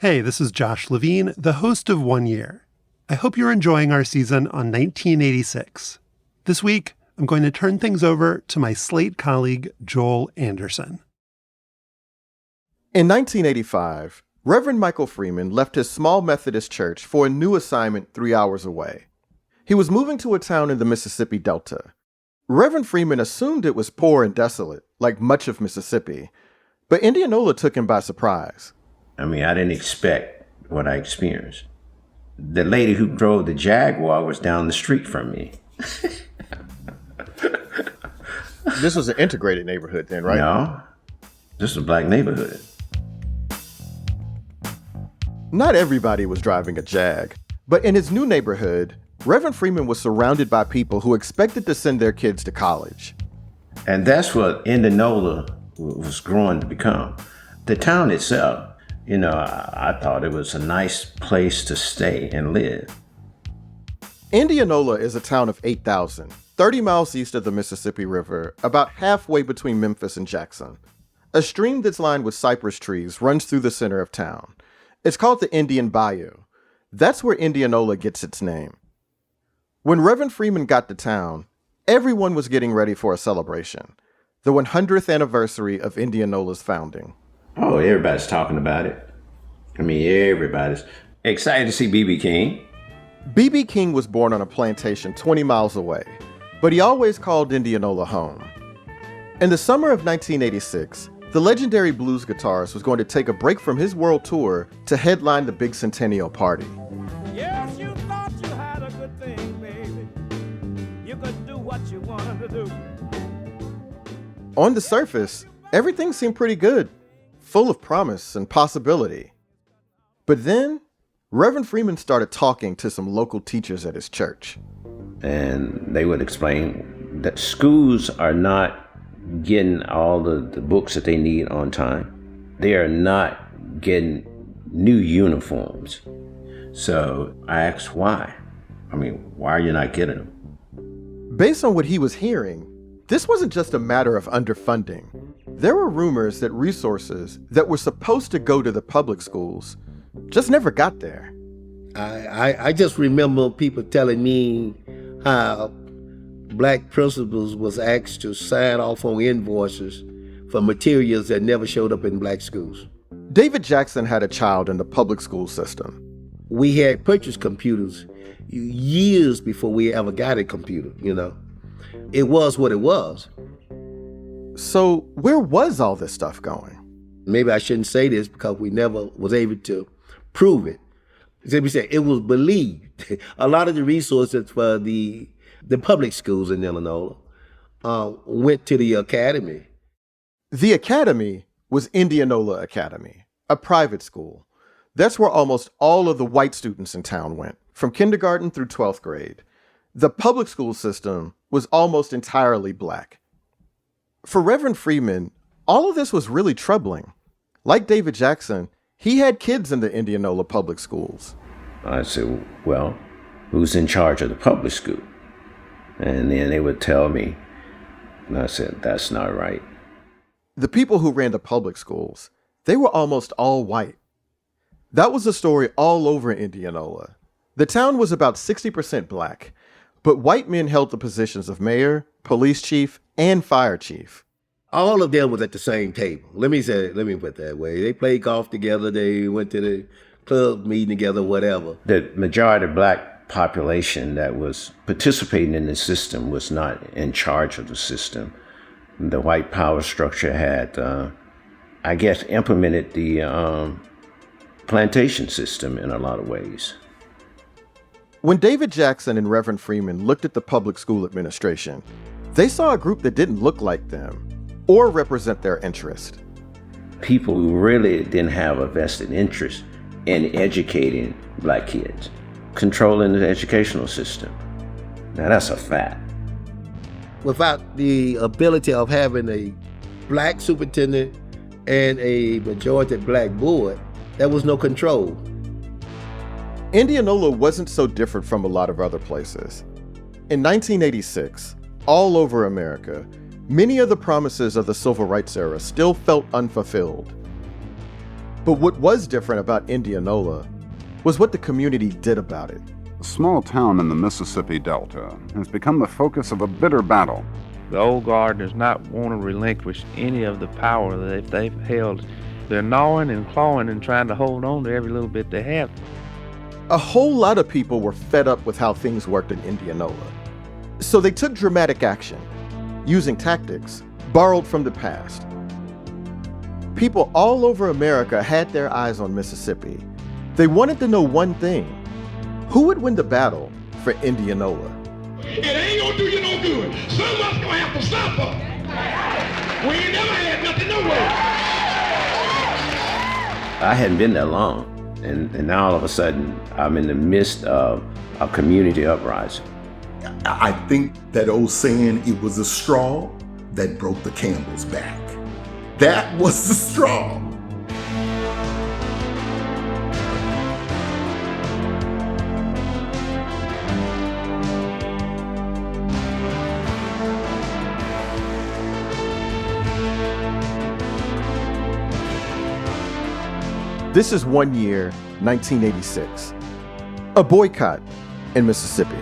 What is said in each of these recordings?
Hey, this is Josh Levin, the host of 1 Year. I hope you're enjoying our season on 1986. This week, I'm going to turn things over to my Slate colleague, Joel Anderson. In 1985, Reverend Michael Freeman left his small Methodist church for a new assignment 3 hours away. He was moving to a town in the Mississippi Delta. Reverend Freeman assumed it was poor and desolate, like much of Mississippi, but Indianola took him by surprise. I didn't expect what I experienced. The lady who drove the Jaguar was down the street from me. This was an integrated neighborhood then, right? No, this was a black neighborhood. Not everybody was driving a Jag, but in his new neighborhood, Reverend Freeman was surrounded by people who expected to send their kids to college. And that's what Indianola was growing to become. The town itself, I thought it was a nice place to stay and live. Indianola is a town of 8,000, 30 miles east of the Mississippi River, about halfway between Memphis and Jackson. A stream that's lined with cypress trees runs through the center of town. It's called the Indian Bayou. That's where Indianola gets its name. When Reverend Freeman got to town, everyone was getting ready for a celebration, the 100th anniversary of Indianola's founding. Oh, everybody's talking about it. Everybody's excited to see B.B. King. B.B. King was born on a plantation 20 miles away, but he always called Indianola home. In the summer of 1986, the legendary blues guitarist was going to take a break from his world tour to headline the big centennial party. Yes, you thought you had a good thing, baby. You could do what you wanted to do. On the surface, everything seemed pretty good, full of promise and possibility. But then, Reverend Freeman started talking to some local teachers at his church. And they would explain that schools are not getting all the books that they need on time. They are not getting new uniforms. So I asked why. Why are you not getting them? Based on what he was hearing, this wasn't just a matter of underfunding. There were rumors that resources that were supposed to go to the public schools just never got there. I just remember people telling me how black principals was asked to sign off on invoices for materials that never showed up in black schools. David Jackson had a child in the public school system. We had purchased computers years before we ever got a computer, It was what it was. So where was all this stuff going? Maybe I shouldn't say this because we never was able to prove it. As we said, it was believed. A lot of the resources for the public schools in Indianola went to the academy. The academy was Indianola Academy, a private school. That's where almost all of the white students in town went, from kindergarten through 12th grade. The public school system was almost entirely black. For Reverend Freeman, all of this was really troubling. Like David Jackson, he had kids in the Indianola public schools. I said, well, who's in charge of the public school? And then they would tell me, and I said, that's not right. The people who ran the public schools, they were almost all white. That was the story all over Indianola. The town was about 60% black, but white men held the positions of mayor, police chief, and fire chief. All of them was at the same table. Let me put it that way. They played golf together. They went to the club meeting together, whatever. The majority of black population that was participating in the system was not in charge of the system. The white power structure had, implemented the plantation system in a lot of ways. When David Jackson and Reverend Freeman looked at the public school administration, they saw a group that didn't look like them or represent their interest. People who really didn't have a vested interest in educating black kids, controlling the educational system. Now that's a fact. Without the ability of having a black superintendent and a majority black board, there was no control. Indianola wasn't so different from a lot of other places. In 1986, all over America, many of the promises of the Civil Rights era still felt unfulfilled. But what was different about Indianola was what the community did about it. A small town in the Mississippi Delta has become the focus of a bitter battle. The old guard does not want to relinquish any of the power that they've held. They're gnawing and clawing and trying to hold on to every little bit they have. A whole lot of people were fed up with how things worked in Indianola. So they took dramatic action, using tactics borrowed from the past. People all over America had their eyes on Mississippi. They wanted to know one thing: who would win the battle for Indianola? It ain't gonna do you no good. Some of us gonna have to suffer. We ain't never had nothing no way. I hadn't been there long, and now all of a sudden I'm in the midst of a community uprising. I think that old saying, it was a straw that broke the camel's back. That was the straw. This is one year, 1986. A boycott in Mississippi.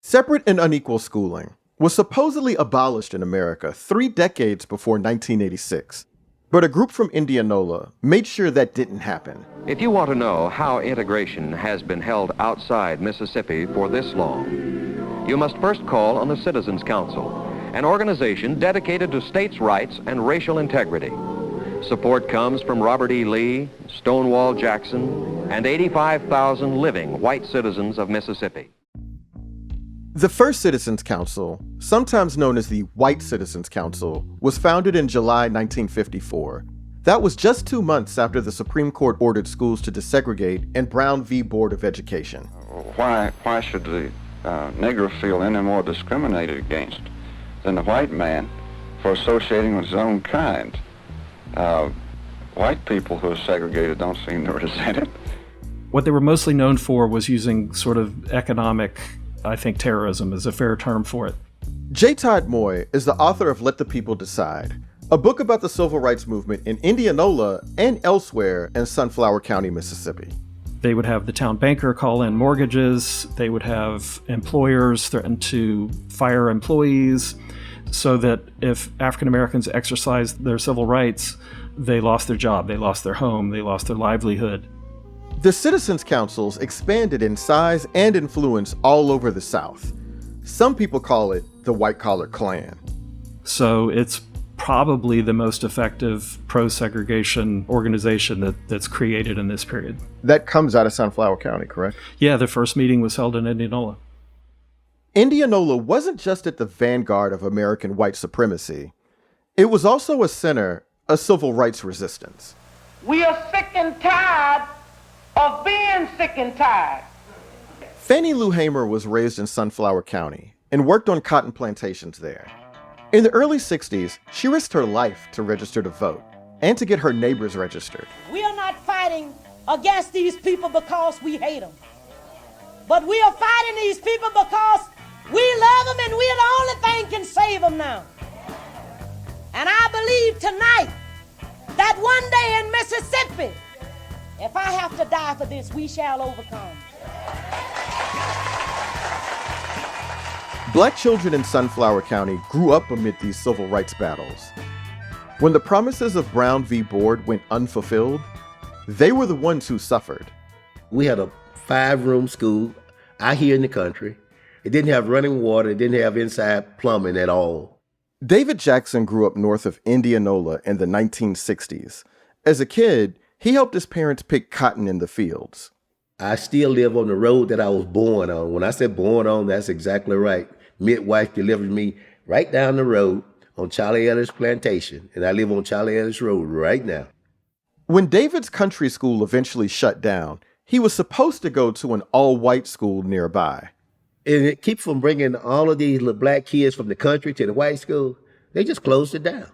Separate and unequal schooling was supposedly abolished in America 3 decades before 1986, but a group from Indianola made sure that didn't happen. If you want to know how integration has been held outside Mississippi for this long, you must first call on the Citizens Council, an organization dedicated to states' rights and racial integrity. Support comes from Robert E. Lee, Stonewall Jackson, and 85,000 living white citizens of Mississippi. The first Citizens Council, sometimes known as the White Citizens Council, was founded in July 1954. That was just 2 months after the Supreme Court ordered schools to desegregate in Brown v. Board of Education. Why should the Negro feel any more discriminated against than the white man for associating with his own kind? White people who are segregated don't seem to resent it. What they were mostly known for was using sort of economic, I think terrorism is a fair term for it. J. Todd Moy is the author of Let the People Decide, a book about the civil rights movement in Indianola and elsewhere in Sunflower County, Mississippi. They would have the town banker call in mortgages. They would have employers threaten to fire employees so that if African Americans exercised their civil rights, they lost their job, they lost their home, they lost their livelihood. The Citizens Councils expanded in size and influence all over the South. Some people call it the white-collar Klan. So it's probably the most effective pro-segregation organization that's created in this period. That comes out of Sunflower County, correct? Yeah, the first meeting was held in Indianola. Indianola wasn't just at the vanguard of American white supremacy. It was also a center of civil rights resistance. We are sick and tired of being sick and tired. Fannie Lou Hamer was raised in Sunflower County and worked on cotton plantations there. In the early 60s, she risked her life to register to vote and to get her neighbors registered. We are not fighting against these people because we hate them. But we are fighting these people because we love them and we're the only thing can save them now. And I believe tonight that one day in Mississippi, if I have to die for this, we shall overcome. Black children in Sunflower County grew up amid these civil rights battles. When the promises of Brown v. Board went unfulfilled, they were the ones who suffered. We had a 5-room school out here in the country. It didn't have running water. It didn't have inside plumbing at all. David Jackson grew up north of Indianola in the 1960s. As a kid, he helped his parents pick cotton in the fields. I still live on the road that I was born on. When I said born on, that's exactly right. Midwife delivered me right down the road on Charlie Ellis Plantation, and I live on Charlie Ellis Road right now. When David's country school eventually shut down, he was supposed to go to an all-white school nearby. And it keeps from bringing all of these little black kids from the country to the white school. They just closed it down.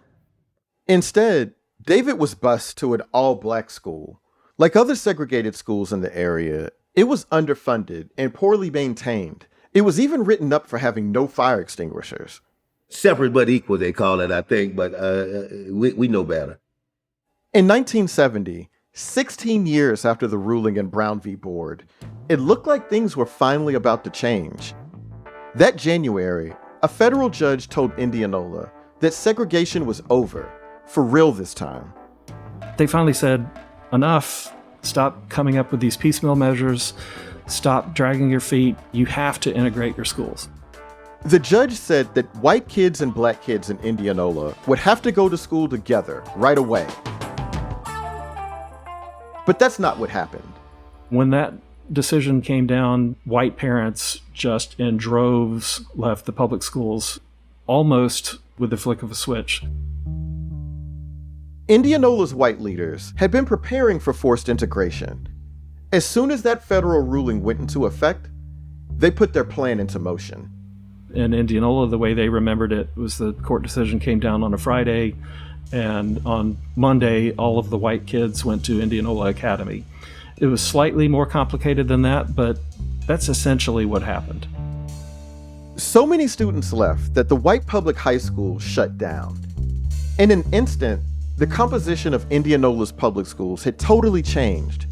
Instead, David was bused to an all-black school. Like other segregated schools in the area, it was underfunded and poorly maintained. It was even written up for having no fire extinguishers. Separate but equal, they call it, I think, but we know better. In 1970, 16 years after the ruling in Brown v. Board, it looked like things were finally about to change. That January, a federal judge told Indianola that segregation was over, for real this time. They finally said, enough. Stop coming up with these piecemeal measures. Stop dragging your feet. You have to integrate your schools. The judge said that white kids and black kids in Indianola would have to go to school together right away. But that's not what happened. When that decision came down, white parents just in droves left the public schools almost with the flick of a switch. Indianola's white leaders had been preparing for forced integration. As soon as that federal ruling went into effect, they put their plan into motion. In Indianola, the way they remembered it was the court decision came down on a Friday, and on Monday, all of the white kids went to Indianola Academy. It was slightly more complicated than that, but that's essentially what happened. So many students left that the white public high school shut down. In an instant, the composition of Indianola's public schools had totally changed,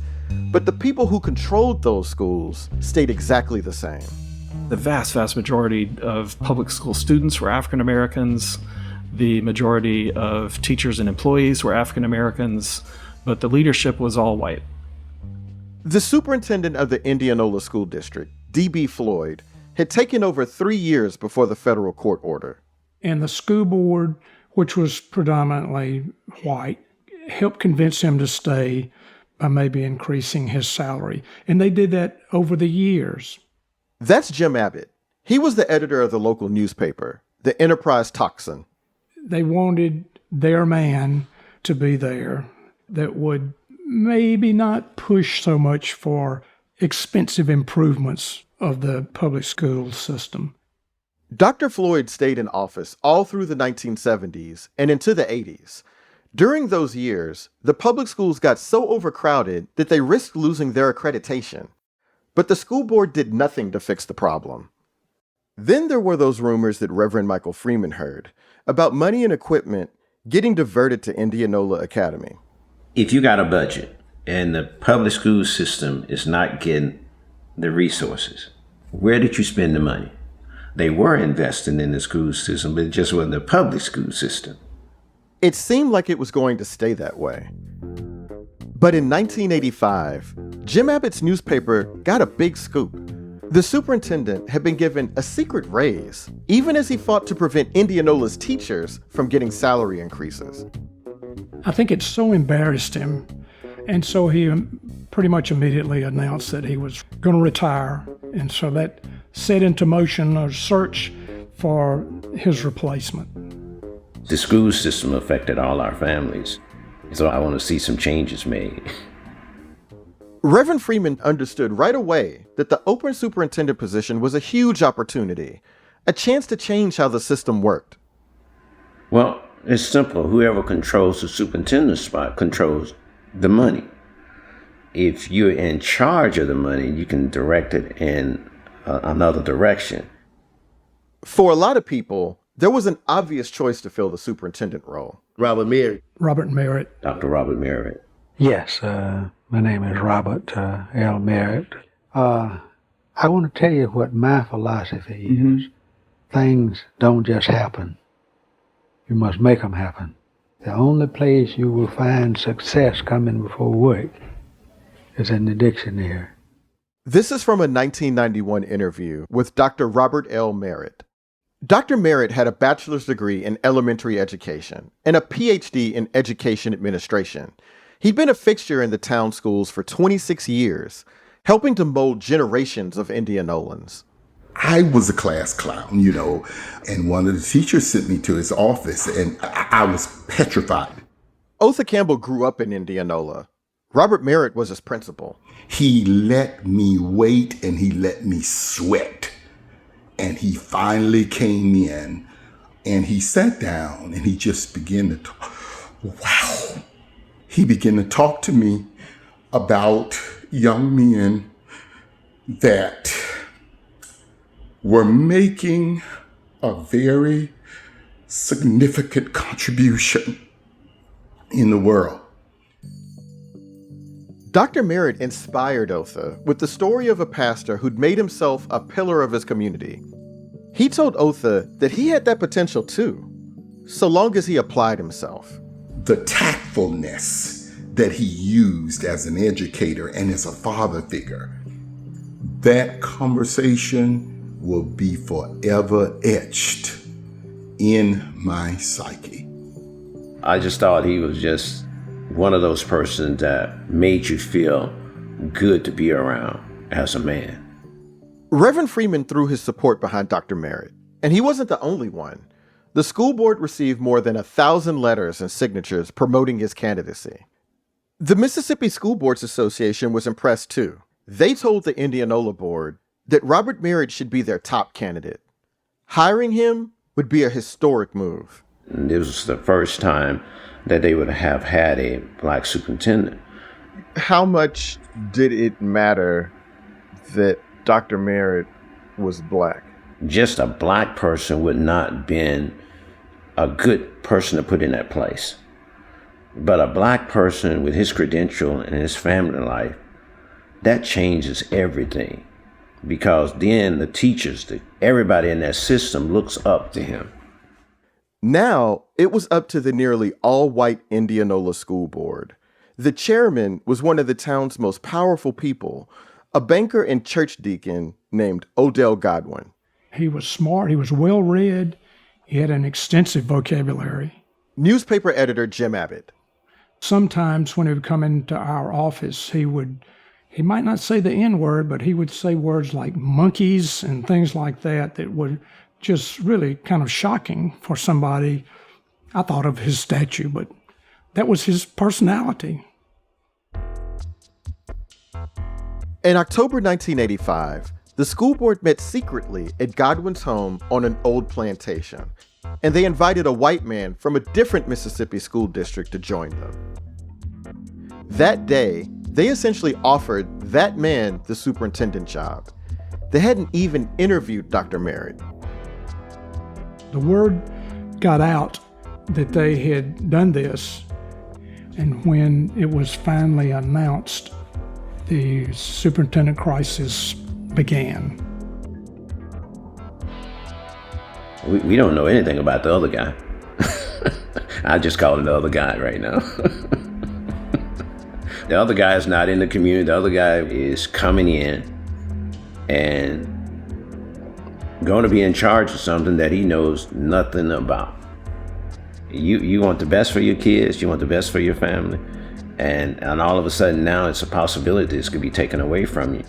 but the people who controlled those schools stayed exactly the same. The vast majority of public school students were African Americans. The majority of teachers and employees were African Americans, but the leadership was all white. The superintendent of the Indianola School District, D.B. Floyd, had taken over 3 years before the federal court order. And the school board, which was predominantly white, helped convince him to stay by maybe increasing his salary. And they did that over the years. That's Jim Abbott. He was the editor of the local newspaper, the Enterprise Tocsin. They wanted their man to be there that would maybe not push so much for expensive improvements of the public school system. Dr. Floyd stayed in office all through the 1970s and into the 80s. During those years, the public schools got so overcrowded that they risked losing their accreditation. But the school board did nothing to fix the problem. Then there were those rumors that Reverend Michael Freeman heard about money and equipment getting diverted to Indianola Academy. If you got a budget and the public school system is not getting the resources, where did you spend the money? They were investing in the school system, but it just wasn't the public school system. It seemed like it was going to stay that way. But in 1985, Jim Abbott's newspaper got a big scoop. The superintendent had been given a secret raise, even as he fought to prevent Indianola's teachers from getting salary increases. I think it so embarrassed him, and so he pretty much immediately announced that he was going to retire, and so that set into motion a search for his replacement. The school system affected all our families, so I want to see some changes made. Reverend Freeman understood right away that the open superintendent position was a huge opportunity, a chance to change how the system worked. Well, it's simple. Whoever controls the superintendent spot controls the money. If you're in charge of the money, you can direct it in another direction. For a lot of people, there was an obvious choice to fill the superintendent role. Robert Merritt. Robert Merritt. Dr. Robert Merritt. Yes, my name is Robert L. Merritt. I want to tell you what my philosophy is. Things don't just happen. You must make them happen. The only place you will find success coming before work is in the dictionary. This is from a 1991 interview with Dr. Robert L. Merritt. Dr. Merritt had a bachelor's degree in elementary education and a PhD in education administration. He'd been a fixture in the town schools for 26 years, helping to mold generations of Indianolans. I was a class clown, you know, and one of the teachers sent me to his office, and I was petrified. Otha Campbell grew up in Indianola. Robert Merritt was his principal. He let me wait and he let me sweat. And he finally came in and he sat down and he just began to talk. Wow. He began to talk to me about young men that were making a very significant contribution in the world. Dr. Merritt inspired Otha with the story of a pastor who'd made himself a pillar of his community. He told Otha that he had that potential too, so long as he applied himself. The tactfulness that he used as an educator and as a father figure, that conversation will be forever etched in my psyche. I just thought he was just one of those persons that made you feel good to be around as a man. Reverend Freeman threw his support behind Dr. Merritt, and he wasn't the only one. The school board received more than 1,000 letters and signatures promoting his candidacy. The Mississippi School Boards Association was impressed too. They told the Indianola board that Robert Merritt should be their top candidate. Hiring him would be a historic move. This was the first time that they would have had a black superintendent. How much did it matter that Dr. Merritt was black? Just a black person would not have been a good person to put in that place. But a black person with his credential and his family life, that changes everything. Because then the teachers, everybody in that system looks up to him. Now, it was up to the nearly all-white Indianola School Board. The chairman was one of the town's most powerful people, a banker and church deacon named Odell Godwin. He was smart, he was well-read, he had an extensive vocabulary. Newspaper editor Jim Abbott. Sometimes when he would come into our office, he might not say the N-word, but he would say words like monkeys and things like that were just really kind of shocking for somebody. I thought of his statue, but that was his personality. In October 1985, the school board met secretly at Godwin's home on an old plantation, and they invited a white man from a different Mississippi school district to join them. That day, they essentially offered that man the superintendent job. They hadn't even interviewed Dr. Merritt. The word got out that they had done this, and when it was finally announced, the superintendent crisis began. We don't know anything about the other guy. I just call him the other guy right now. The other guy is not in the community. The other guy is coming in and going to be in charge of something that he knows nothing about. You want the best for your kids, you want the best for your family, and all of a sudden now it's a possibility this could be taken away from you.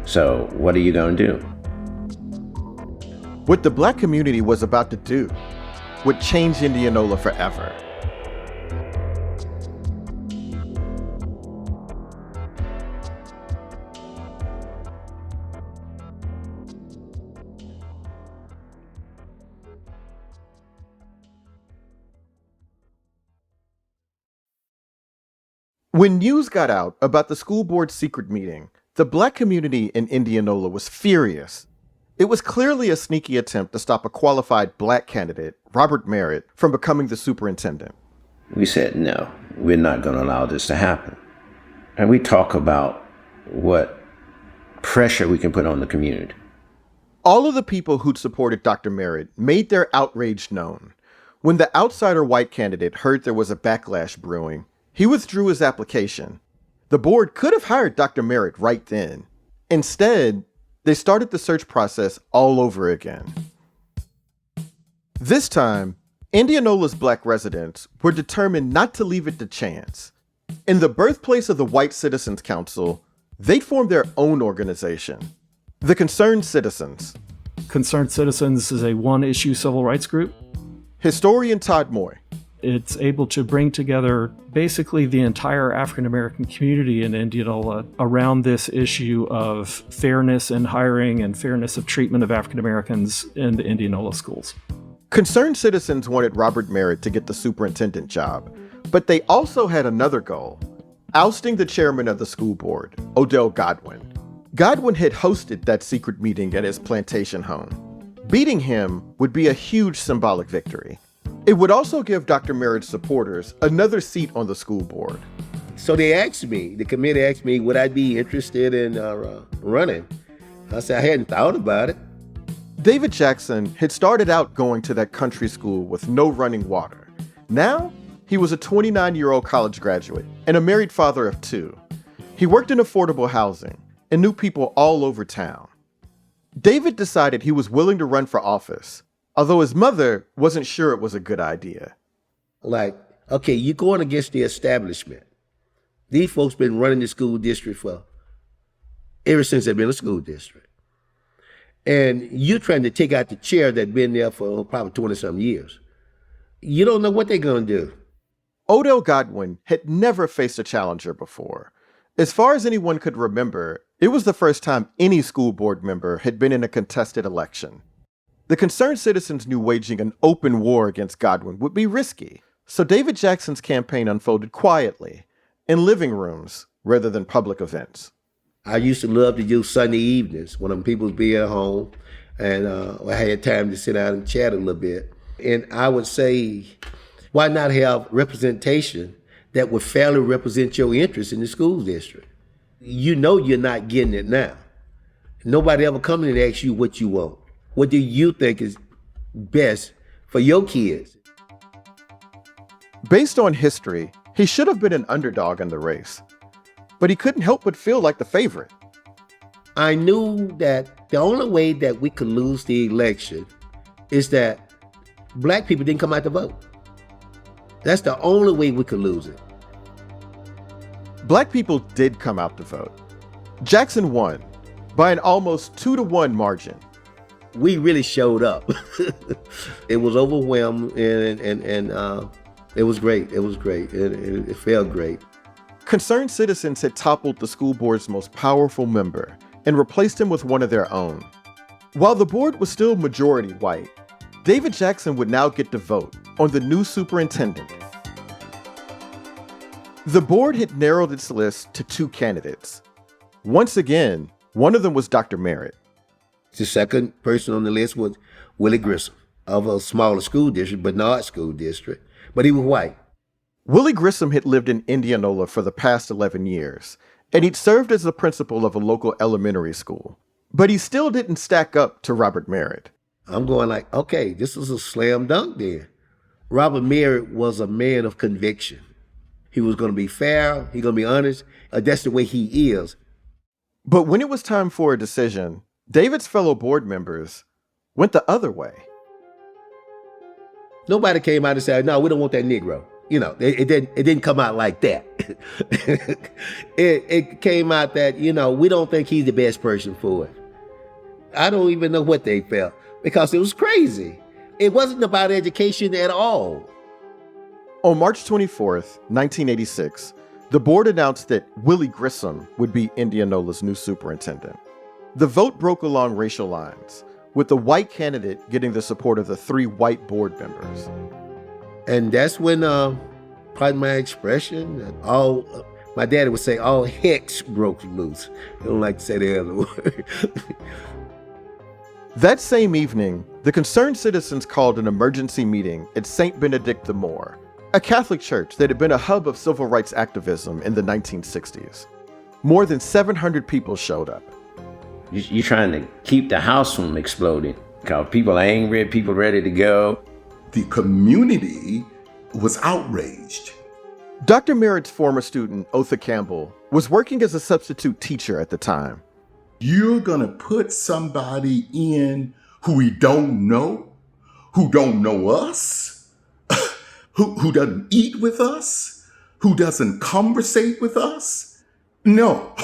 So what are you going to do? What the black community was about to do would change Indianola forever. When news got out about the school board's secret meeting, the black community in Indianola was furious. It was clearly a sneaky attempt to stop a qualified black candidate, Robert Merritt, from becoming the superintendent. We said, no, we're not going to allow this to happen. And we talk about what pressure we can put on the community. All of the people who'd supported Dr. Merritt made their outrage known. When the outsider white candidate heard there was a backlash brewing, he withdrew his application. The board could have hired Dr. Merritt right then. Instead, they started the search process all over again. This time, Indianola's black residents were determined not to leave it to chance. In the birthplace of the White Citizens Council, they formed their own organization, the Concerned Citizens. Concerned Citizens is a one-issue civil rights group. Historian Todd Moy. It's able to bring together basically the entire African American community in Indianola around this issue of fairness in hiring and fairness of treatment of African Americans in the Indianola schools. Concerned citizens wanted Robert Merritt to get the superintendent job, but they also had another goal: ousting the chairman of the school board, Odell Godwin. Godwin had hosted that secret meeting at his plantation home. Beating him would be a huge symbolic victory. It would also give Dr. Merritt's supporters another seat on the school board. So they asked me, the committee asked me, would I be interested in running? I said I hadn't thought about it. David Jackson had started out going to that country school with no running water. Now, he was a 29-year-old college graduate and a married father of 2. He worked in affordable housing and knew people all over town. David decided he was willing to run for office, although his mother wasn't sure it was a good idea. Like, okay, you're going against the establishment. These folks been running the school district ever since they've been a school district. And you're trying to take out the chair that's been there for probably 20-something years. You don't know what they're going to do. Odell Godwin had never faced a challenger before. As far as anyone could remember, it was the first time any school board member had been in a contested election. The concerned citizens knew waging an open war against Godwin would be risky, so David Jackson's campaign unfolded quietly, in living rooms rather than public events. I used to love to do Sunday evenings when people would be at home, and I had time to sit down and chat a little bit. And I would say, why not have representation that would fairly represent your interests in the school district? You know you're not getting it now. Nobody ever comes in and asks you what you want. What do you think is best for your kids? Based on history, he should have been an underdog in the race, but he couldn't help but feel like the favorite. I knew that the only way that we could lose the election is that black people didn't come out to vote. That's the only way we could lose it. Black people did come out to vote. Jackson won by an almost 2-to-1 margin. We really showed up. It was overwhelming and it was great. It was great. It felt great. Concerned citizens had toppled the school board's most powerful member and replaced him with one of their own. While the board was still majority white, David Jackson would now get to vote on the new superintendent. The board had narrowed its list to 2 candidates. Once again, one of them was Dr. Merritt. The second person on the list was Willie Grissom of a smaller school district, Bernard School District, but he was white. Willie Grissom had lived in Indianola for the past 11 years, and he'd served as the principal of a local elementary school. But he still didn't stack up to Robert Merritt. I'm going like, okay, this is a slam dunk then. Robert Merritt was a man of conviction. He was going to be fair, he's going to be honest. That's the way he is. But when it was time for a decision, David's fellow board members went the other way. Nobody came out and said, no, we don't want that Negro. You know, it didn't come out like that. It came out that, you know, we don't think he's the best person for it. I don't even know what they felt because it was crazy. It wasn't about education at all. On March 24th, 1986, the board announced that Willie Grissom would be Indianola's new superintendent. The vote broke along racial lines, with the white candidate getting the support of the 3 white board members. And that's when, pardon my expression, my daddy would say, all hex broke loose. I don't like to say the other word. That same evening, the concerned citizens called an emergency meeting at St. Benedict the Moor, a Catholic church that had been a hub of civil rights activism in the 1960s. More than 700 people showed up. You're trying to keep the house from exploding because people are angry, people ready to go. The community was outraged. Dr. Merritt's former student, Otha Campbell, was working as a substitute teacher at the time. You're going to put somebody in who we don't know us, who doesn't eat with us, who doesn't conversate with us? No,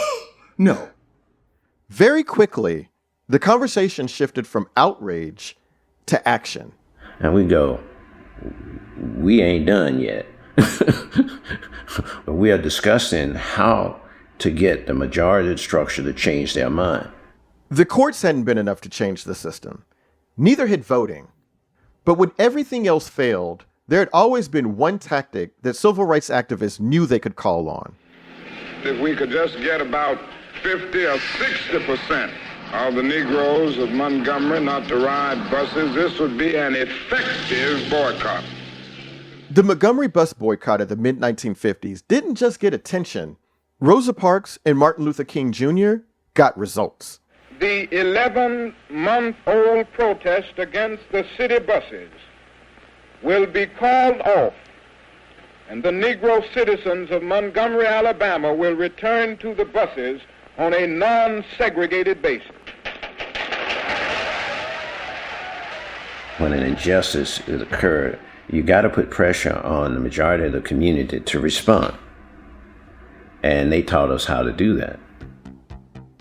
no. Very quickly, the conversation shifted from outrage to action. And we go, we ain't done yet. We are discussing how to get the majority structure to change their mind. The courts hadn't been enough to change the system. Neither had voting. But when everything else failed, there had always been one tactic that civil rights activists knew they could call on. If we could just get about 50 or 60% of the Negroes of Montgomery not to ride buses, this would be an effective boycott. The Montgomery bus boycott of the mid-1950s didn't just get attention. Rosa Parks and Martin Luther King Jr. got results. The 11-month-old protest against the city buses will be called off, and the Negro citizens of Montgomery, Alabama will return to the buses on a non-segregated basis. When an injustice has occurred, you got to put pressure on the majority of the community to respond. And they taught us how to do that.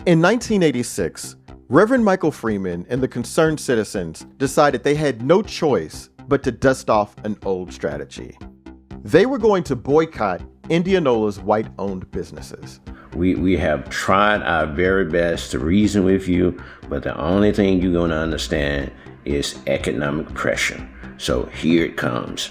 In 1986, Reverend Michael Freeman and the concerned citizens decided they had no choice but to dust off an old strategy. They were going to boycott Indianola's white-owned businesses. We have tried our very best to reason with you, but the only thing you're going to understand is economic pressure. So here it comes.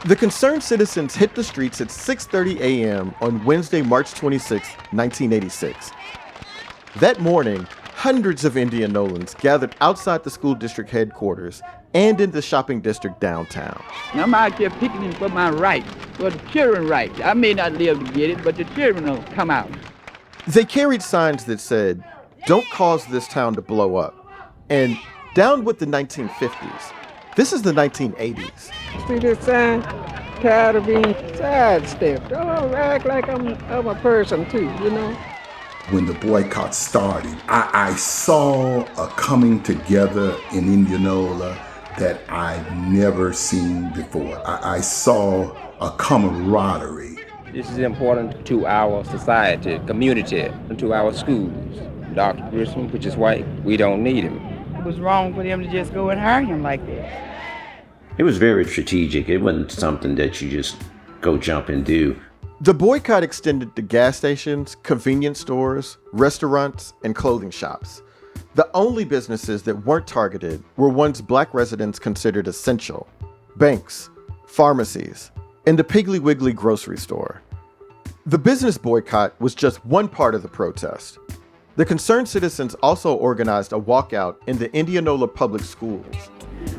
The concerned citizens hit the streets at 6:30 a.m. on Wednesday, March 26, 1986. That morning, hundreds of Indianolans gathered outside the school district headquarters and in the shopping district downtown. I'm out here picketing for my rights, for the children's rights. I may not live to get it, but the children will come out. They carried signs that said, "Don't cause this town to blow up," and "Down with the 1950s." This is the 1980s. See this sign? Tired of being sidestepped. Oh, act like I'm a person too, you know? When the boycott started, I saw a coming together in Indianola that I'd never seen before. I saw a camaraderie. This is important to our society, community, and to our schools. Dr. Grissom, which is white, we don't need him. It was wrong for them to just go and hire him like that. It was very strategic. It wasn't something that you just go jump and do. The boycott extended to gas stations, convenience stores, restaurants, and clothing shops. The only businesses that weren't targeted were ones black residents considered essential: banks, pharmacies, and the Piggly Wiggly grocery store. The business boycott was just one part of the protest. The concerned citizens also organized a walkout in the Indianola public schools.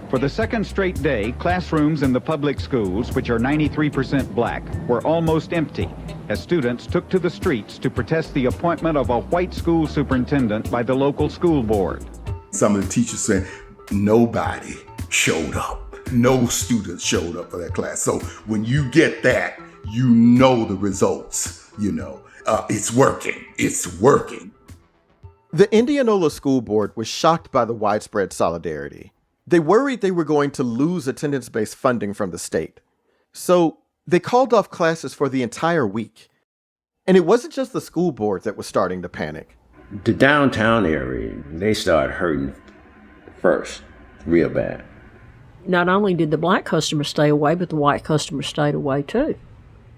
For the second straight day, classrooms in the public schools, which are 93% black, were almost empty as students took to the streets to protest the appointment of a white school superintendent by the local school board. Some of the teachers said nobody showed up. No students showed up for that class. So when you get that, you know the results, it's working. It's working. The Indianola School Board was shocked by the widespread solidarity. They worried they were going to lose attendance-based funding from the state. So they called off classes for the entire week. And it wasn't just the school board that was starting to panic. The downtown area, they started hurting first, real bad. Not only did the black customers stay away, but the white customers stayed away too.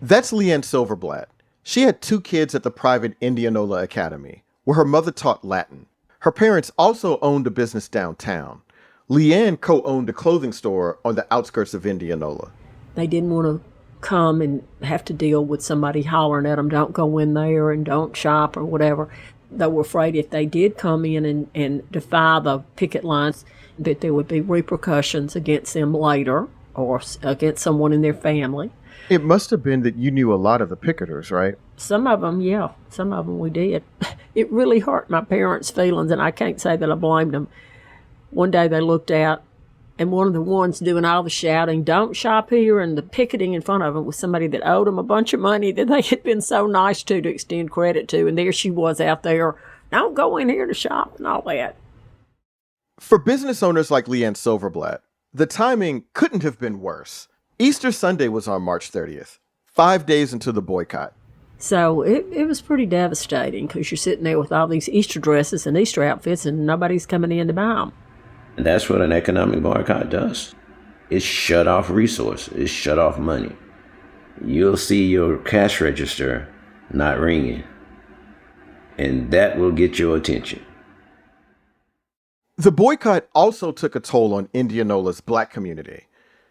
That's Leanne Silverblatt. She had 2 kids at the private Indianola Academy, where her mother taught Latin. Her parents also owned a business downtown. Leanne co-owned a clothing store on the outskirts of Indianola. They didn't want to come and have to deal with somebody hollering at them, "Don't go in there and don't shop," or whatever. They were afraid if they did come in and defy the picket lines, that there would be repercussions against them later or against someone in their family. It must have been that you knew a lot of the picketers, right? Some of them, yeah. Some of them we did. It really hurt my parents' feelings, and I can't say that I blamed them. One day they looked out, and one of the ones doing all the shouting, "Don't shop here," and the picketing in front of them was somebody that owed them a bunch of money that they had been so nice to extend credit to. And there she was out there, "Don't go in here to shop," and all that. For business owners like Leanne Silverblatt, the timing couldn't have been worse. Easter Sunday was on March 30th, 5 days into the boycott. So it was pretty devastating because you're sitting there with all these Easter dresses and Easter outfits and nobody's coming in to buy them. And that's what an economic boycott does. It shut off resources. It shut off money. You'll see your cash register not ringing, and that will get your attention. The boycott also took a toll on Indianola's Black community.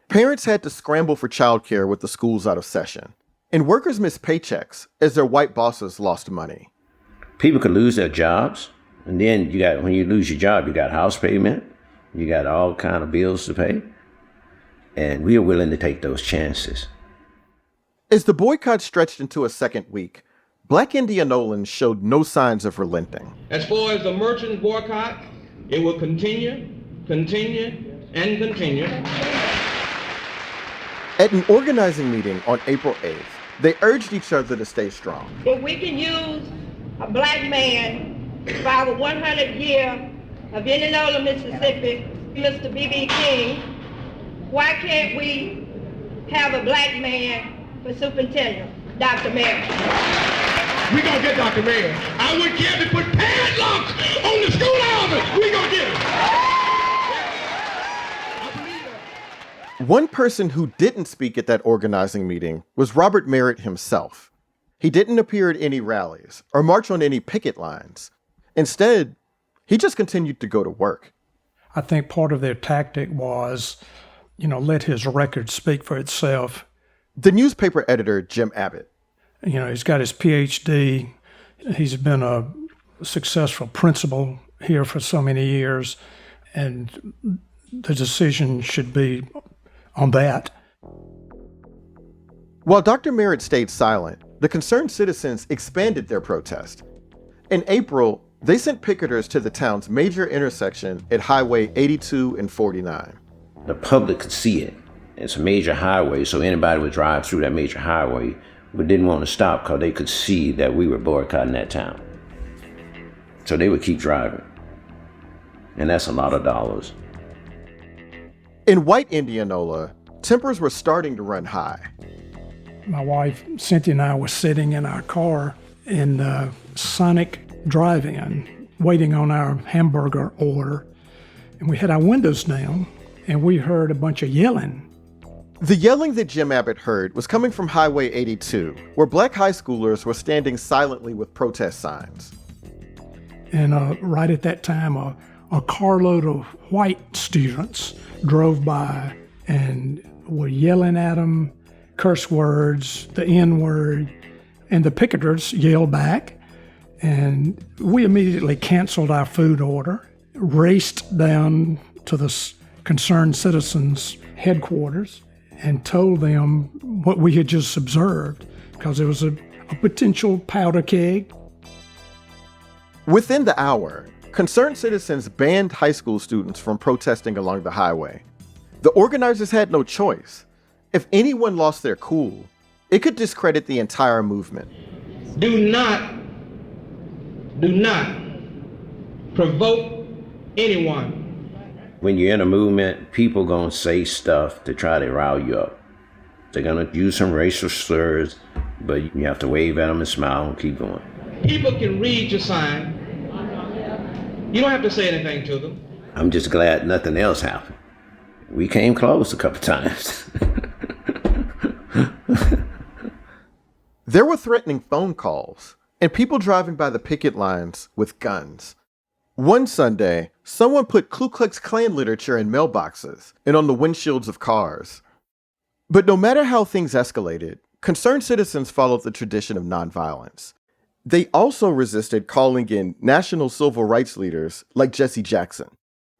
Parents had to scramble for childcare with the schools out of session, and workers missed paychecks as their white bosses lost money. People could lose their jobs, and then when you lose your job, you got house payment, you got all kind of bills to pay, and we are willing to take those chances. As the boycott stretched into a second week, Black Indianolans showed no signs of relenting. As far as the merchant boycott, it will continue, and continue. At an organizing meeting on April 8th, they urged each other to stay strong. If we can use a black man for our 100th year of Indianola, Mississippi, Mr. B.B. King, why can't we have a black man for superintendent, Dr. Merritt? We gonna get Dr. Merritt. I wouldn't care if they put padlocks on the school office. We gonna get him. One person who didn't speak at that organizing meeting was Robert Merritt himself. He didn't appear at any rallies or march on any picket lines. Instead, he just continued to go to work. I think part of their tactic was, let his record speak for itself. The newspaper editor, Jim Abbott. He's got his PhD. He's been a successful principal here for so many years, and the decision should be on that. While Dr. Merritt stayed silent, the concerned citizens expanded their protest. In April, they sent picketers to the town's major intersection at Highway 82 and 49. The public could see it. It's a major highway, so anybody would drive through that major highway but didn't want to stop because they could see that we were boycotting that town. So they would keep driving. And that's a lot of dollars. In white Indianola, tempers were starting to run high. My wife, Cynthia, and I were sitting in our car in the Sonic drive-in, waiting on our hamburger order. And we had our windows down, and we heard a bunch of yelling. The yelling that Jim Abbott heard was coming from Highway 82, where black high schoolers were standing silently with protest signs. And right at that time, a carload of white students drove by and were yelling at them, curse words, the N-word, and the picketers yelled back. And we immediately canceled our food order, raced down to the concerned citizens' headquarters, and told them what we had just observed, because there was a potential powder keg. Within the hour, concerned citizens banned high school students from protesting along the highway. The organizers had no choice. If anyone lost their cool, it could discredit the entire movement. Do not provoke anyone. When you're in a movement, people gonna say stuff to try to rile you up. They're gonna use some racial slurs, but you have to wave at them and smile and keep going. People can read your sign. You don't have to say anything to them. I'm just glad nothing else happened. We came close a couple times. There were threatening phone calls and people driving by the picket lines with guns. One Sunday, someone put Ku Klux Klan literature in mailboxes and on the windshields of cars. But no matter how things escalated, concerned citizens followed the tradition of nonviolence. They also resisted calling in national civil rights leaders like Jesse Jackson.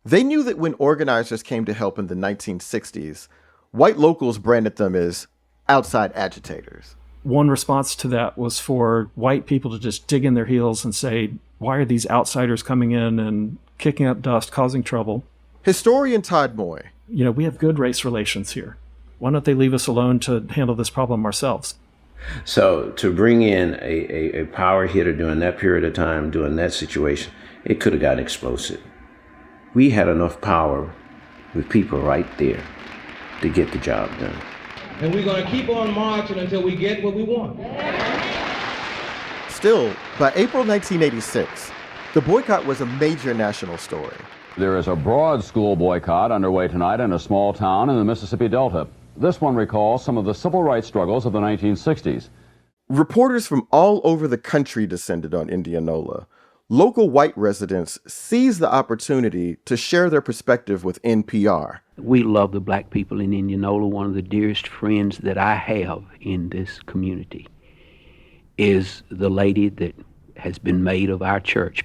They knew that when organizers came to help in the 1960s, white locals branded them as outside agitators. One response to that was for white people to just dig in their heels and say, why are these outsiders coming in and kicking up dust, causing trouble? Historian Todd Moy. We have good race relations here. Why don't they leave us alone to handle this problem ourselves? So to bring in a power hitter during that period of time, during that situation, it could have gotten explosive. We had enough power with people right there to get the job done. And we're going to keep on marching until we get what we want. Still, by April 1986, the boycott was a major national story. There is a broad school boycott underway tonight in a small town in the Mississippi Delta. This one recalls some of the civil rights struggles of the 1960s. Reporters from all over the country descended on Indianola. Local white residents seized the opportunity to share their perspective with NPR. We love the black people in Indianola. One of the dearest friends that I have in this community is the lady that has been made of our church.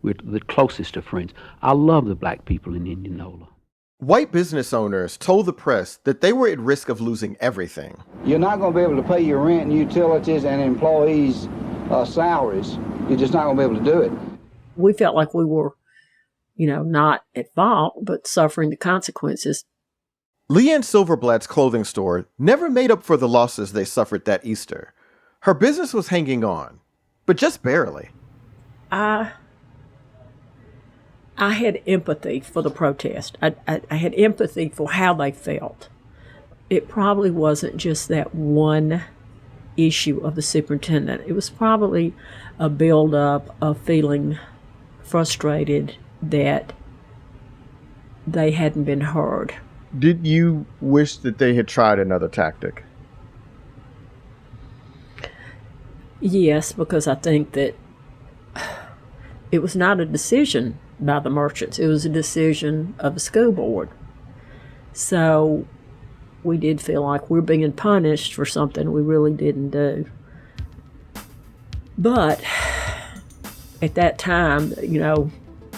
We're the closest of friends. I love the black people in Indianola. White business owners told the press that they were at risk of losing everything. You're not going to be able to pay your rent and utilities and employees' salaries. You're just not going to be able to do it. We felt like we were, not at fault, but suffering the consequences. Leanne Silverblatt's clothing store never made up for the losses they suffered that Easter. Her business was hanging on, but just barely. I had empathy for the protest. I had empathy for how they felt. It probably wasn't just that one issue of the superintendent. It was probably a buildup of feeling frustrated that they hadn't been heard. Did you wish that they had tried another tactic? Yes, because I think that it was not a decision by the merchants. It was a decision of the school board. So we did feel like we're being punished for something we really didn't do. But at that time,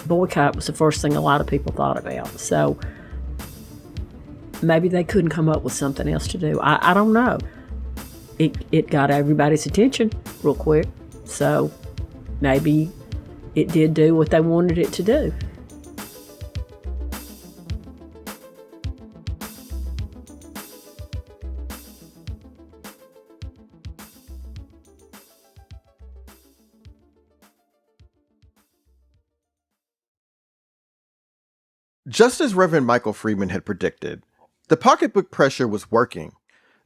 boycott was the first thing a lot of people thought about. So maybe they couldn't come up with something else to do. I don't know. It got everybody's attention real quick. So maybe it did do what they wanted it to do. Just as Reverend Michael Freeman had predicted, the pocketbook pressure was working.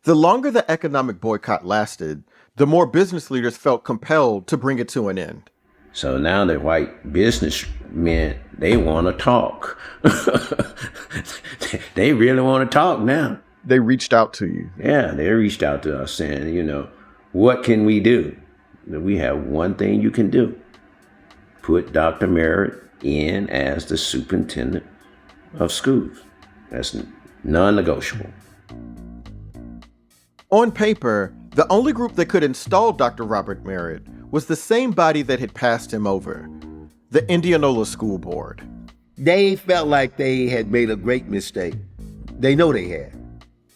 The longer the economic boycott lasted, the more business leaders felt compelled to bring it to an end. So now the white businessmen, they want to talk. They really want to talk now. They reached out to you. Yeah, they reached out to us saying, what can we do? We have one thing you can do. Put Dr. Merritt in as the superintendent of schools. That's non-negotiable. On paper, the only group that could install Dr. Robert Merritt was the same body that had passed him over, the Indianola School Board. They felt like they had made a great mistake. They know they had.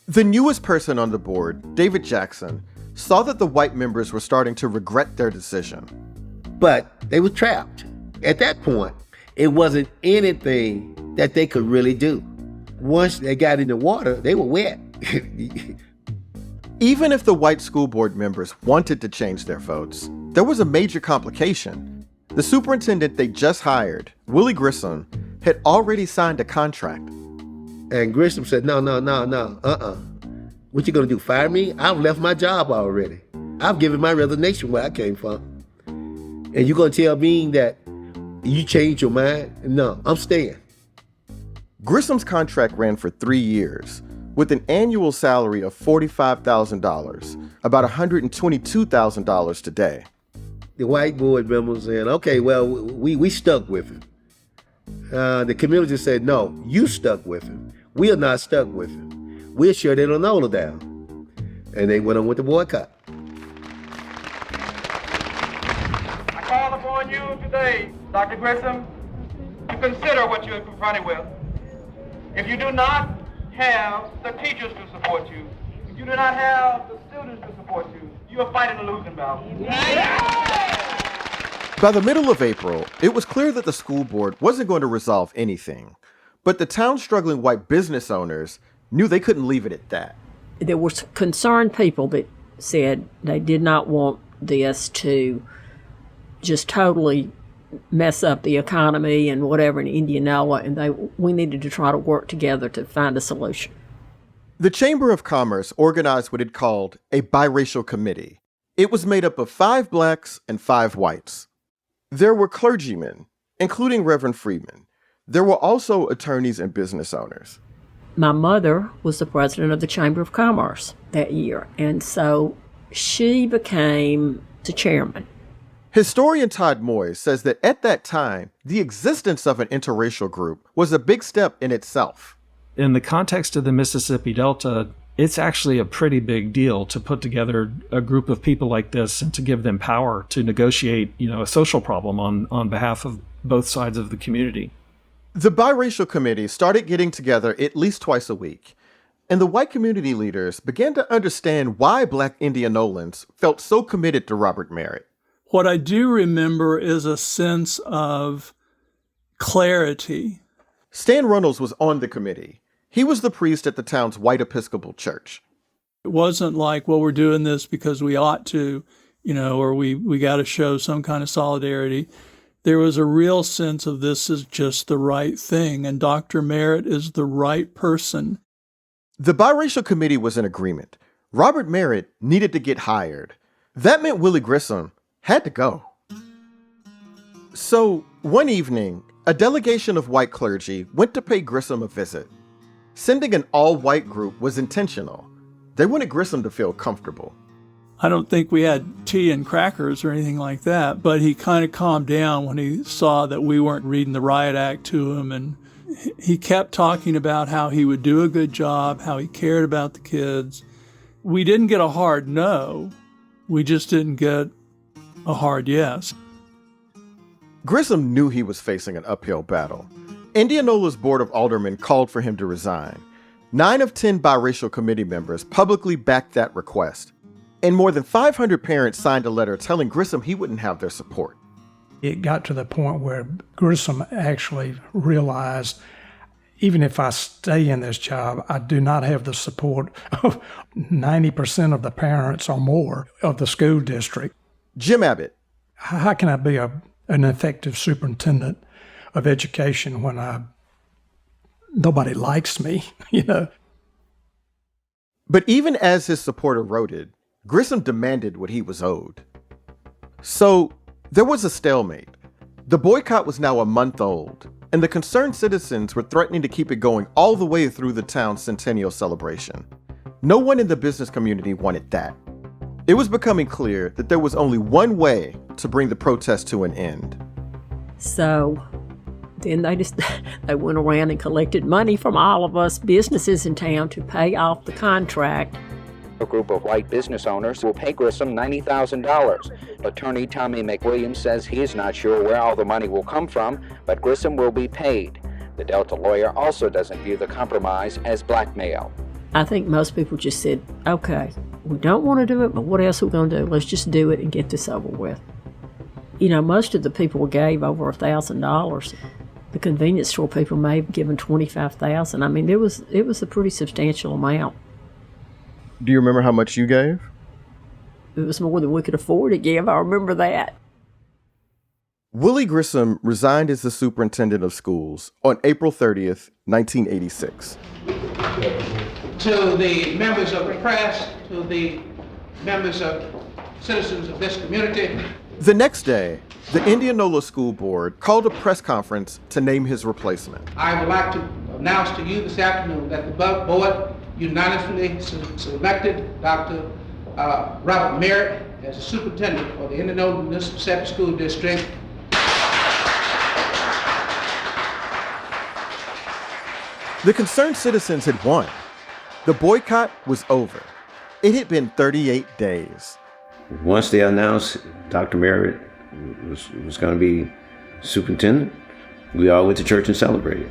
The newest person on the board, David Jackson, saw that the white members were starting to regret their decision. But they were trapped. At that point, it wasn't anything that they could really do. Once they got in the water, they were wet. Even if the white school board members wanted to change their votes, there was a major complication. The superintendent they just hired, Willie Grissom, had already signed a contract. And Grissom said, no, What you gonna do, fire me? I've left my job already. I've given my resignation where I came from. And you gonna tell me that you changed your mind? No, I'm staying. Grissom's contract ran for 3 years, with an annual salary of $45,000, about $122,000 today. The white board members saying, okay, well, we stuck with him. The community said, no, you stuck with him. We are not stuck with him. We'll shut Indianola down. And they went on with the boycott. I call upon you today, Dr. Grissom, to consider what you're confronted with. If you do not have the teachers to support you, if you do not have the students to support you, you are fighting a losing battle. By the middle of April, it was clear that the school board wasn't going to resolve anything. But the town's struggling white business owners knew they couldn't leave it at that. There were concerned people that said they did not want this to just totally mess up the economy and whatever in Indianola, and we needed to try to work together to find a solution. The Chamber of Commerce organized what it called a biracial committee. It was made up of 5 blacks and 5 whites. There were clergymen, including Reverend Freeman. There were also attorneys and business owners. My mother was the president of the Chamber of Commerce that year, and so she became the chairman. Historian Todd Moyes says that at that time, the existence of an interracial group was a big step in itself. In the context of the Mississippi Delta, it's actually a pretty big deal to put together a group of people like this and to give them power to negotiate, a social problem on behalf of both sides of the community. The biracial committee started getting together at least twice a week, and the white community leaders began to understand why Black Indianolans felt so committed to Robert Merritt. What I do remember is a sense of clarity. Stan Runnels was on the committee. He was the priest at the town's white Episcopal church. It wasn't like, well, we're doing this because we ought to, or we got to show some kind of solidarity. There was a real sense of this is just the right thing, and Dr. Merritt is the right person. The biracial committee was in agreement. Robert Merritt needed to get hired. That meant Willie Grissom had to go. So, one evening, a delegation of white clergy went to pay Grissom a visit. Sending an all-white group was intentional. They wanted Grissom to feel comfortable. I don't think we had tea and crackers or anything like that, but he kind of calmed down when he saw that we weren't reading the riot act to him, and he kept talking about how he would do a good job, how he cared about the kids. We didn't get a hard no. We just didn't get a hard yes. Grissom knew he was facing an uphill battle. Indianola's Board of Aldermen called for him to resign. 9 of 10 biracial committee members publicly backed that request. And more than 500 parents signed a letter telling Grissom he wouldn't have their support. It got to the point where Grissom actually realized, even if I stay in this job, I do not have the support of 90% of the parents or more of the school district. Jim Abbott. How can I be an effective superintendent of education when nobody likes me, But even as his support eroded, Grissom demanded what he was owed. So there was a stalemate. The boycott was now a month old, and the concerned citizens were threatening to keep it going all the way through the town's centennial celebration. No one in the business community wanted that. It was becoming clear that there was only one way to bring the protest to an end. So then they went around and collected money from all of us businesses in town to pay off the contract. A group of white business owners will pay Grissom $90,000. Attorney Tommy McWilliams says he is not sure where all the money will come from, but Grissom will be paid. The Delta lawyer also doesn't view the compromise as blackmail. I think most people just said, okay, we don't want to do it, but what else are we going to do? Let's just do it and get this over with. Most of the people gave over $1,000. The convenience store people may have given $25,000. I mean, it was a pretty substantial amount. Do you remember how much you gave? It was more than we could afford to give. I remember that. Willie Grissom resigned as the superintendent of schools on April 30th, 1986. To the members of the press, to the members of citizens of this community. The next day, the Indianola School Board called a press conference to name his replacement. I would like to announce to you this afternoon that the board unanimously selected Dr. Robert Merritt as the superintendent for the Indianola Municipal School District. The concerned citizens had won. The boycott was over. It had been 38 days. Once they announced Dr. Merritt was going to be superintendent, we all went to church and celebrated.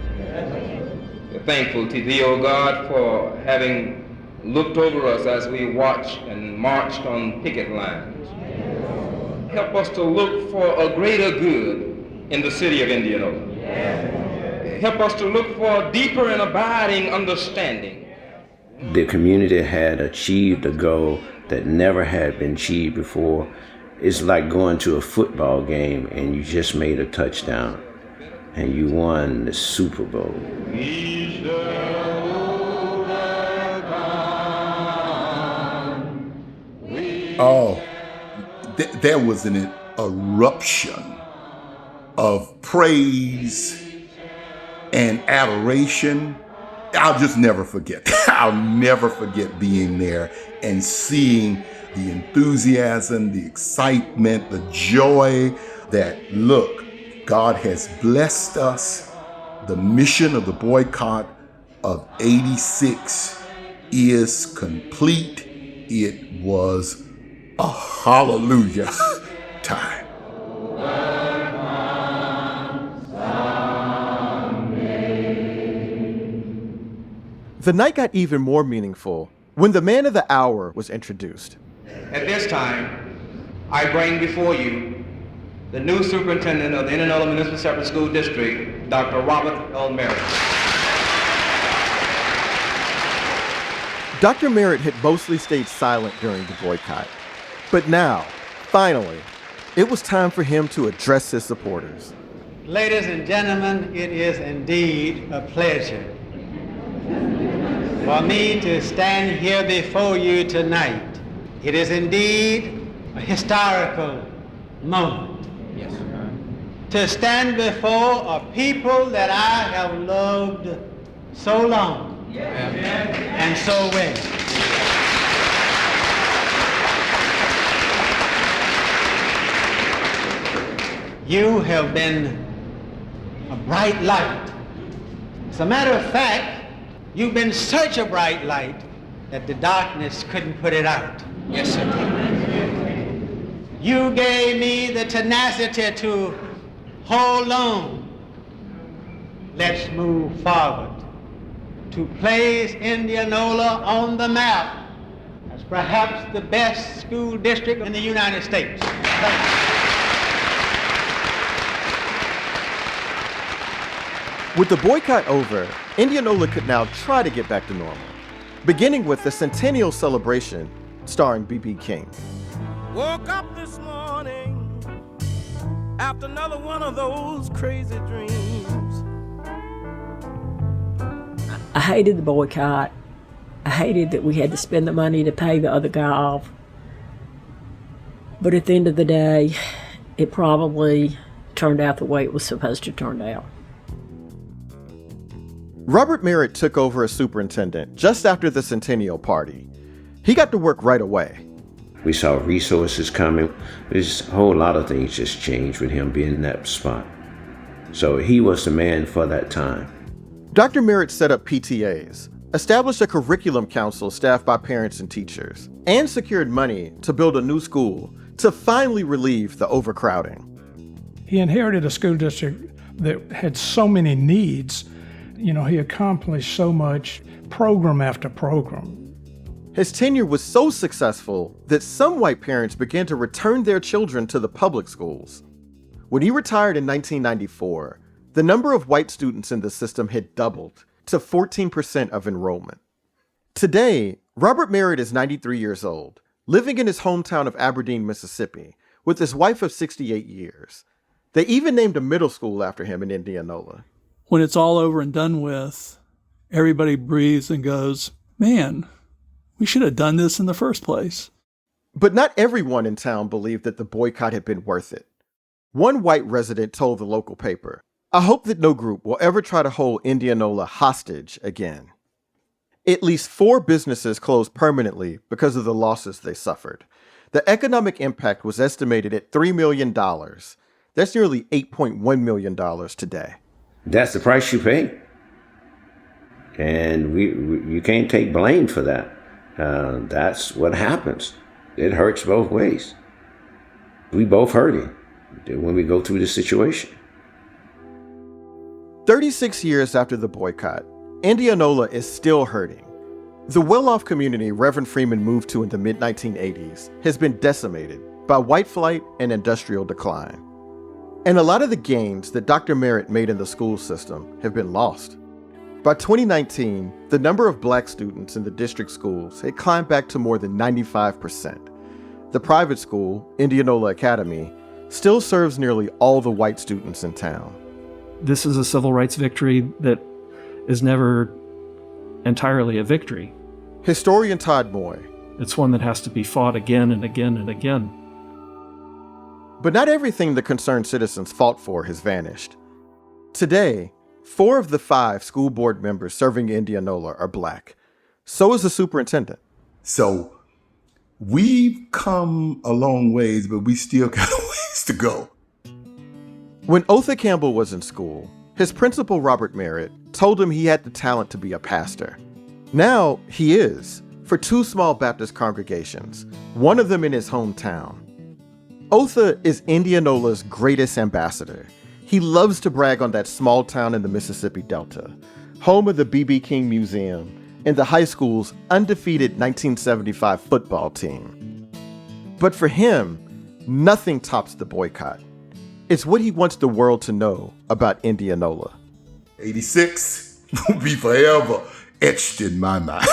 We're thankful to thee, O God, for having looked over us as we watched and marched on picket lines. Help us to look for a greater good in the city of Indianola. Help us to look for a deeper and abiding understanding. The community had achieved a goal that never had been achieved before. It's like going to a football game and you just made a touchdown and you won the Super Bowl. Oh, there was an eruption of praise and adoration. I'll just never forget. I'll never forget being there and seeing the enthusiasm, the excitement, the joy that, look, God has blessed us. The mission of the boycott of 86 is complete. It was a hallelujah time. The night got even more meaningful when the man of the hour was introduced. At this time, I bring before you the new superintendent of the Indianola Municipal Separate School District, Dr. Robert L. Merritt. Dr. Merritt had mostly stayed silent during the boycott. But now, finally, it was time for him to address his supporters. Ladies and gentlemen, it is indeed a pleasure for me to stand here before you tonight. It is indeed a historical moment. Yes, sir. To stand before a people that I have loved so long and so well. You have been a bright light. As a matter of fact, you've been such a bright light that the darkness couldn't put it out. Yes, sir. You gave me the tenacity to hold on. Let's move forward to place Indianola on the map as perhaps the best school district in the United States. With the boycott over, Indianola could now try to get back to normal, beginning with the centennial celebration starring B.B. King. Woke up this morning after another one of those crazy dreams. I hated the boycott. I hated that we had to spend the money to pay the other guy off. But at the end of the day, it probably turned out the way it was supposed to turn out. Robert Merritt took over as superintendent just after the centennial party. He got to work right away. We saw resources coming. There's a whole lot of things just changed with him being in that spot. So he was the man for that time. Dr. Merritt set up PTAs, established a curriculum council staffed by parents and teachers, and secured money to build a new school to finally relieve the overcrowding. He inherited a school district that had so many needs. You know, he accomplished so much, program after program. His tenure was so successful that some white parents began to return their children to the public schools. When he retired in 1994, the number of white students in the system had doubled to 14% of enrollment. Today, Robert Merritt is 93 years old, living in his hometown of Aberdeen, Mississippi, with his wife of 68 years. They even named a middle school after him in Indianola. When it's all over and done with, everybody breathes and goes, man, we should have done this in the first place. But not everyone in town believed that the boycott had been worth it. One white resident told the local paper, "I hope that no group will ever try to hold Indianola hostage again." At least 4 businesses closed permanently because of the losses they suffered. The economic impact was estimated at $3 million. That's nearly $8.1 million today. That's the price you pay. And you can't take blame for that. That's what happens. It hurts both ways. We both hurting when we go through this situation. 36 years after the boycott, Indianola is still hurting. The well-off community Reverend Freeman moved to in the mid-1980s has been decimated by white flight and industrial decline. And a lot of the gains that Dr. Merritt made in the school system have been lost. By 2019, the number of black students in the district schools had climbed back to more than 95%. The private school, Indianola Academy, still serves nearly all the white students in town. This is a civil rights victory that is never entirely a victory. Historian Todd Moy. It's one that has to be fought again and again and again. But not everything the concerned citizens fought for has vanished. Today, 4 of the 5 school board members serving Indianola are Black. So is the superintendent. So we've come a long ways, but we still got a ways to go. When Otha Campbell was in school, his principal, Robert Merritt, told him he had the talent to be a pastor. Now he is, for 2 small Baptist congregations, one of them in his hometown. Otha is Indianola's greatest ambassador. He loves to brag on that small town in the Mississippi Delta, home of the B.B. King Museum and the high school's undefeated 1975 football team. But for him, nothing tops the boycott. It's what he wants the world to know about Indianola. 86 will be forever etched in my mind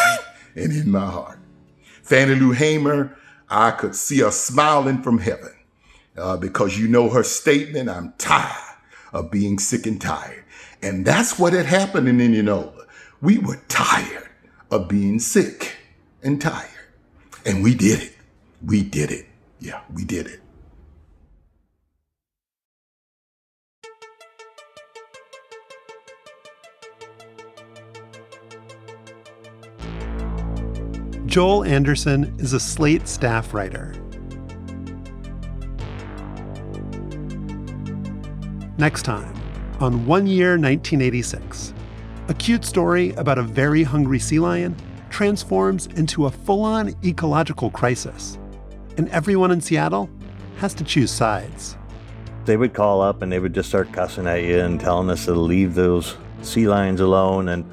and in my heart. Fannie Lou Hamer, I could see her smiling from heaven because you know her statement, I'm tired of being sick and tired. And that's what had happened in Indianola. We were tired of being sick and tired. And we did it. We did it. Yeah, we did it. Joel Anderson is a Slate staff writer. Next time, on 1 Year 1986, a cute story about a very hungry sea lion transforms into a full-on ecological crisis, and everyone in Seattle has to choose sides. They would call up and they would just start cussing at you and telling us to leave those sea lions alone, and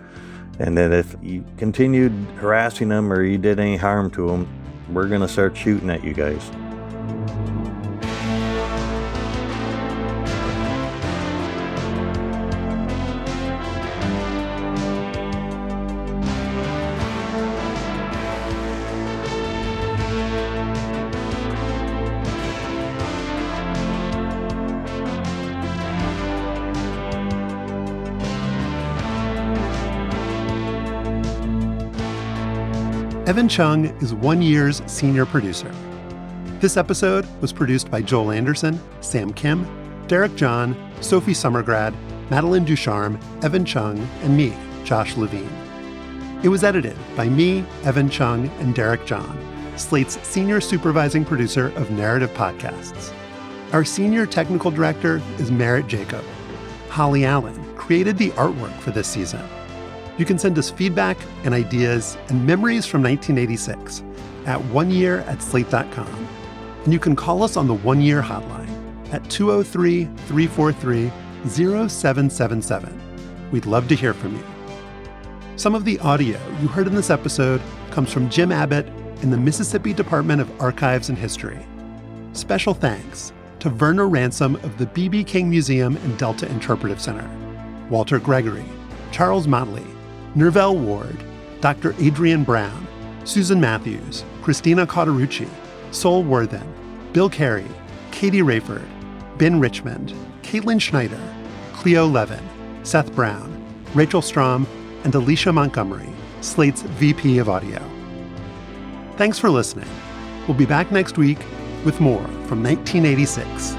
that if you continued harassing them or you did any harm to them, we're going to start shooting at you guys. Evan Chung is 1 Year's senior producer. This episode was produced by Joel Anderson, Sam Kim, Derek John, Sophie Summergrad, Madeline Ducharme, Evan Chung, and me, Josh Levin. It was edited by me, Evan Chung, and Derek John, Slate's senior supervising producer of narrative podcasts. Our senior technical director is Merritt Jacob. Holly Allen created the artwork for this season. You can send us feedback and ideas and memories from 1986 at oneyear@slate.com. And you can call us on the 1 Year hotline at 203-343-0777. We'd love to hear from you. Some of the audio you heard in this episode comes from Jim Abbott in the Mississippi Department of Archives and History. Special thanks to Verna Ransom of the B.B. King Museum and Delta Interpretive Center, Walter Gregory, Charles Motley, Nervell Ward, Dr. Adrian Brown, Susan Matthews, Christina Cauterucci, Sol Worthen, Bill Carey, Katie Rayford, Ben Richmond, Caitlin Schneider, Cleo Levin, Seth Brown, Rachel Strom, and Alicia Montgomery, Slate's VP of Audio. Thanks for listening. We'll be back next week with more from 1986.